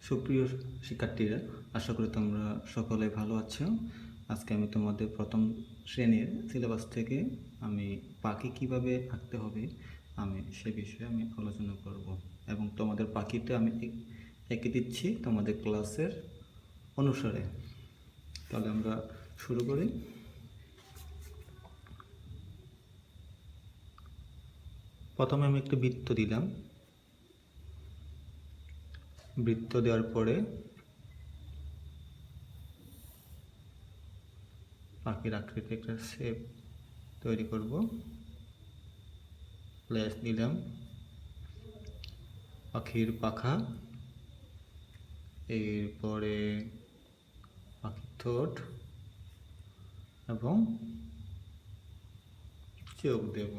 সুপ্রিয় শিক্ষার্থীরা, আশা করি তোমরা সকলে ভালো আছো। আজকে আমি তোমাদের প্রথম শ্রেণীর সিলেবাস থেকে আমি পাখি কিভাবে আঁকতে হবে সে বিষয়ে আলোচনা করব এবং তোমাদের পাখিটা আমি এঁকে দিচ্ছি তোমাদের ক্লাসের অনুসারে। তাহলে আমরা শুরু করি। প্রথমে আমি একটা বৃত্ত দিলাম। বৃত্ত দেওয়ার পরে পাখির আকৃতি একটা শেপ তৈরি করব। লেজ দিলাম, পাখির পাখা, এরপরে পাখির ঠোঁট এবং চোখ দেব।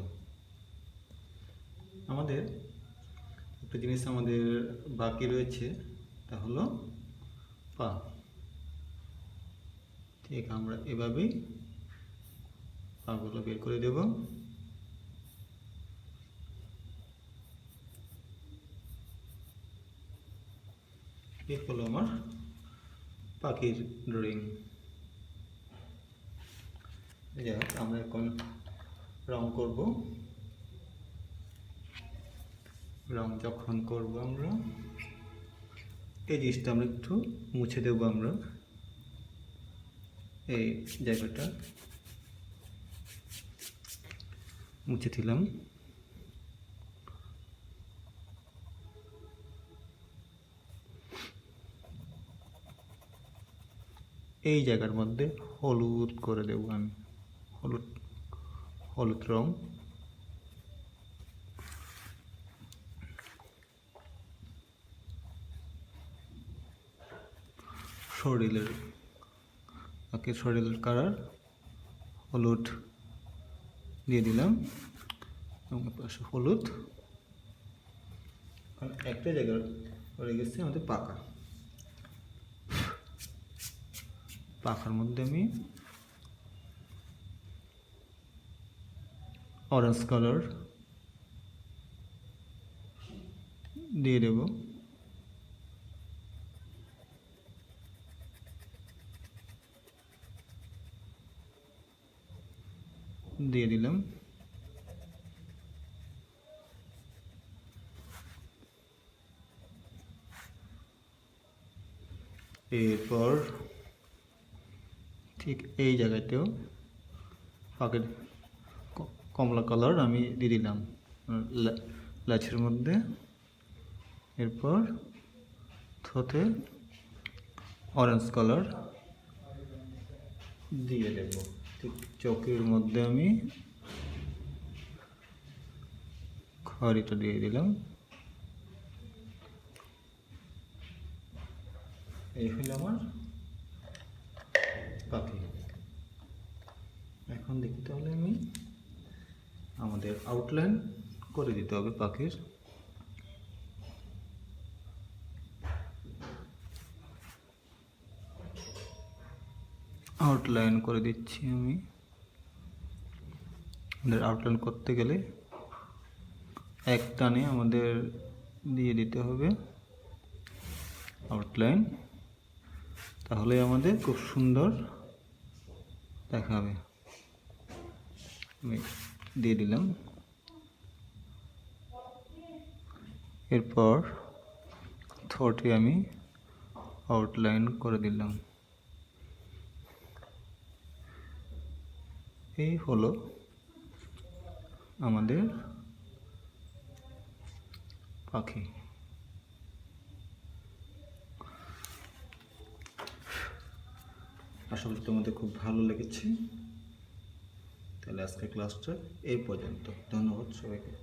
আমাদের একটা জিনিস আমাদের বাকি রয়েছে, তা হলো পা। ঠিক আমরা এভাবেই পাগুলো বের করে দেব। এই হলো আমার পাখির ড্রয়িং। আমরা এখন রং করব। রং যখন করব আমরা এই জিনিসটা আমরা একটু মুছে দেব। আমরা এই জায়গাটা মুছে দিলাম। এই জায়গার মধ্যে হলুদ করে দেব আমি, হলুদ রং। শরীরের কালার হলুদ দিয়ে দিলাম এবং পাশে হলুদ। একটা জায়গা রয়ে গেছে আমাদের পাখার মধ্যে আমি অরেঞ্জ কালার দিয়ে দেব। দিয়ে দিলাম। এরপর ঠিক এই জায়গাতেও পাখির কমলা কালার আমি দিয়ে দিলাম লেজের মধ্যে। এরপর ঠোঁটে অরেঞ্জ কালার দিয়ে দেব। ঠিক চোখের মধ্যে আমি খয়েরিটা দিয়ে দিলাম। এই হলো আমার পাখি। এখন দেখতে হলে আমাদের আউটলাইন করে দিতে হবে পাখির। আউটলাইন করে দিচ্ছি আমি। আমাদের আউটলাইন করতে গেলে এক টানে আমাদের দিয়ে দিতে হবে আউটলাইন, তাহলে আমাদের খুব সুন্দর দেখাবে। আমি দিয়ে দিলাম। এরপর ঠোঁটে আমি আউটলাইন করে দিলাম। এই হলো আমাদের পাখি। আশা করি তোমাদের খুব ভালো লেগেছে। তাহলে আজকের ক্লাসটা এই পর্যন্ত। ধন্যবাদ সবাইকে।